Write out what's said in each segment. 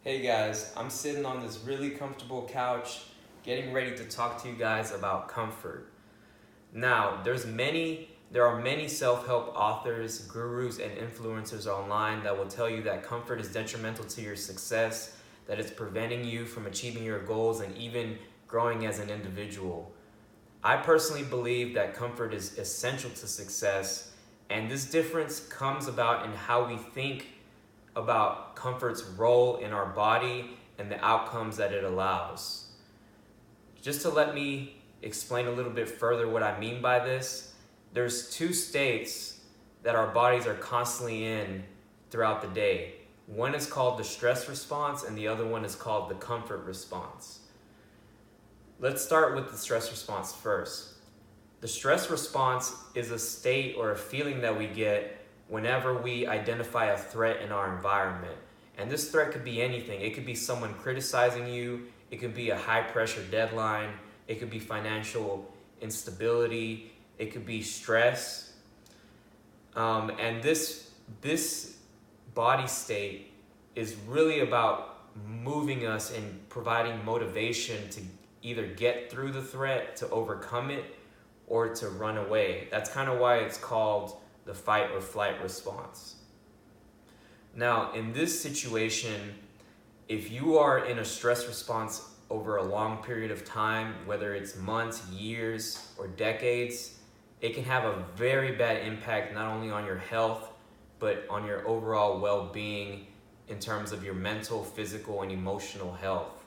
Hey guys, I'm sitting on this really comfortable couch getting ready to talk to you guys about comfort. Now, there are many self-help authors, gurus, and influencers online that will tell you that comfort is detrimental to your success, that it's preventing you from achieving your goals and even growing as an individual. I personally believe that comfort is essential to success, and this difference comes about in how we think about comfort's role in our body and the outcomes that it allows. Just to let me explain a little bit further what I mean by this, there's two states that our bodies are constantly in throughout the day. One is called the stress response and the other one is called the comfort response. Let's start with the stress response first. The stress response is a state or a feeling that we get whenever we identify a threat in our environment. And this threat could be anything. It could be someone criticizing you, it could be a high pressure deadline, it could be financial instability, it could be stress. And this body state is really about moving us and providing motivation to either get through the threat, to overcome it, or to run away. That's kind of why it's called the fight or flight response. Now, in this situation, if you are in a stress response over a long period of time, whether it's months, years, or decades, it can have a very bad impact not only on your health, but on your overall well-being in terms of your mental, physical, and emotional health.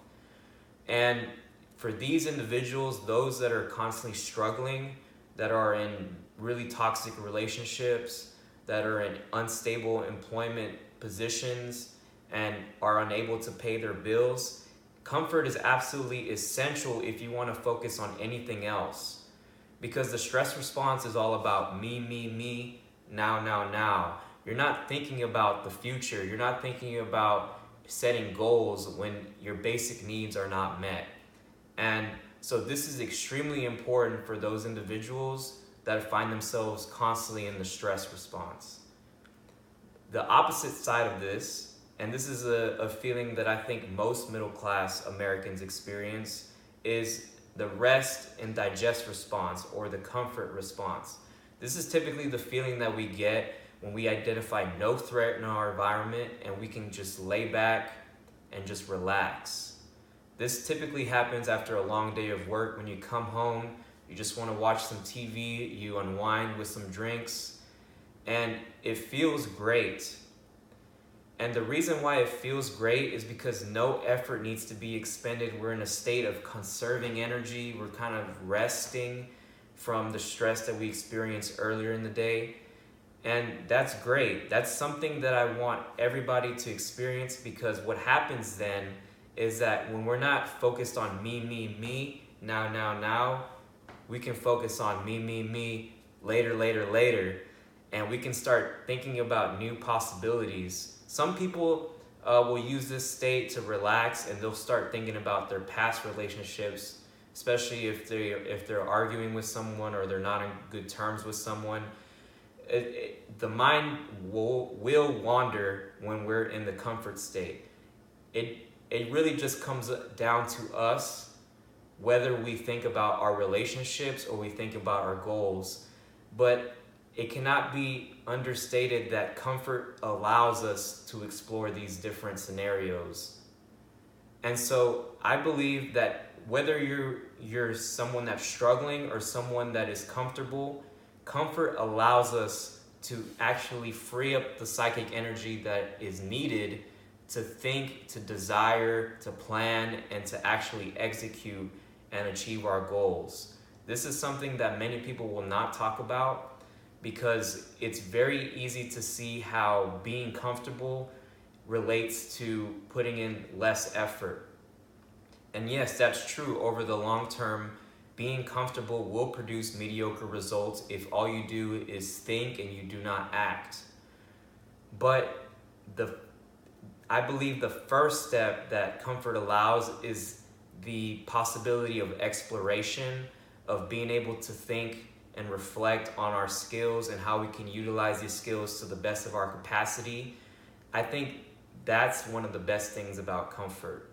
And for these individuals, those that are constantly struggling, that are in really toxic relationships, that are in unstable employment positions and are unable to pay their bills, comfort is absolutely essential if you want to focus on anything else. Because the stress response is all about me, now. You're not thinking about the future. You're not thinking about setting goals when your basic needs are not met. And so this is extremely important for those individuals that find themselves constantly in the stress response. The opposite side of this, and this is a feeling that I think most middle class Americans experience, is the rest and digest response or the comfort response. This is typically the feeling that we get when we identify no threat in our environment and we can just lay back and just relax. This typically happens after a long day of work. When you come home, you just want to watch some TV, you unwind with some drinks, and it feels great. And the reason why it feels great is because no effort needs to be expended. We're in a state of conserving energy. We're kind of resting from the stress that we experienced earlier in the day. And that's great. That's something that I want everybody to experience, because what happens then is that when we're not focused on me, now, we can focus on me, later, and we can start thinking about new possibilities. Some people will use this state to relax, and they'll start thinking about their past relationships, especially if they're arguing with someone or they're not on good terms with someone. The mind will wander when we're in the comfort state. It really just comes down to us, whether we think about our relationships or we think about our goals. But it cannot be understated that comfort allows us to explore these different scenarios. And so I believe that whether you're someone that's struggling or someone that is comfortable, comfort allows us to actually free up the psychic energy that is needed to think, to desire, to plan, and to actually execute and achieve our goals. This is something that many people will not talk about, because it's very easy to see how being comfortable relates to putting in less effort. And yes, that's true over the long term. Being comfortable will produce mediocre results if all you do is think and you do not act. But I believe the first step that comfort allows is the possibility of exploration, of being able to think and reflect on our skills and how we can utilize these skills to the best of our capacity. I think that's one of the best things about comfort.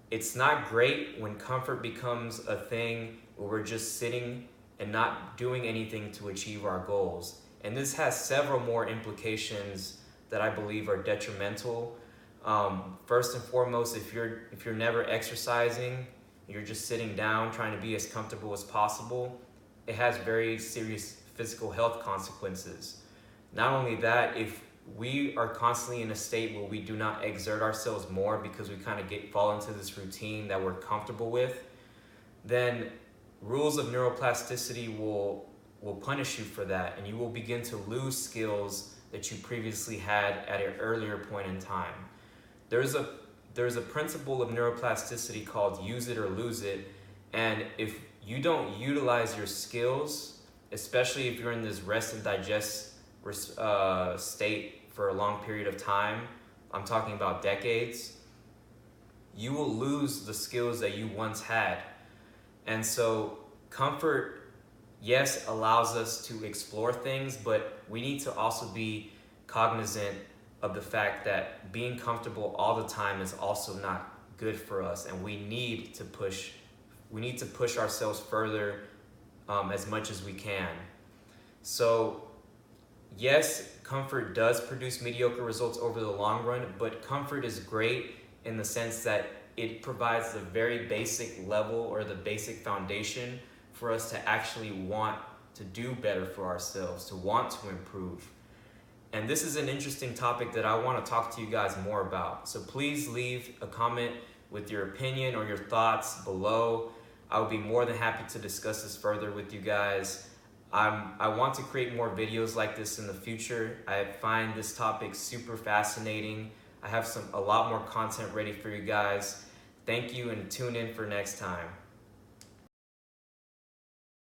It's not great when comfort becomes a thing where we're just sitting and not doing anything to achieve our goals. And this has several more implications that I believe are detrimental. First and foremost, if you're never exercising, you're just sitting down trying to be as comfortable as possible, it has very serious physical health consequences. Not only that, if we are constantly in a state where we do not exert ourselves more because we kind of fall into this routine that we're comfortable with, then rules of neuroplasticity will punish you for that, and you will begin to lose skills that you previously had at an earlier point in time. There's a principle of neuroplasticity called use it or lose it, and if you don't utilize your skills, especially if you're in this rest and digest state for a long period of time, I'm talking about decades, you will lose the skills that you once had. And so comfort, yes, allows us to explore things, but we need to also be cognizant of the fact that being comfortable all the time is also not good for us, and we need to push ourselves further as much as we can. So yes, comfort does produce mediocre results over the long run, but comfort is great in the sense that it provides the very basic level or the basic foundation for us to actually want to do better for ourselves, to want to improve. And this is an interesting topic that I want to talk to you guys more about. So please leave a comment with your opinion or your thoughts below. I would be more than happy to discuss this further with you guys. I want to create more videos like this in the future. I find this topic super fascinating. I have a lot more content ready for you guys. Thank you, and tune in for next time.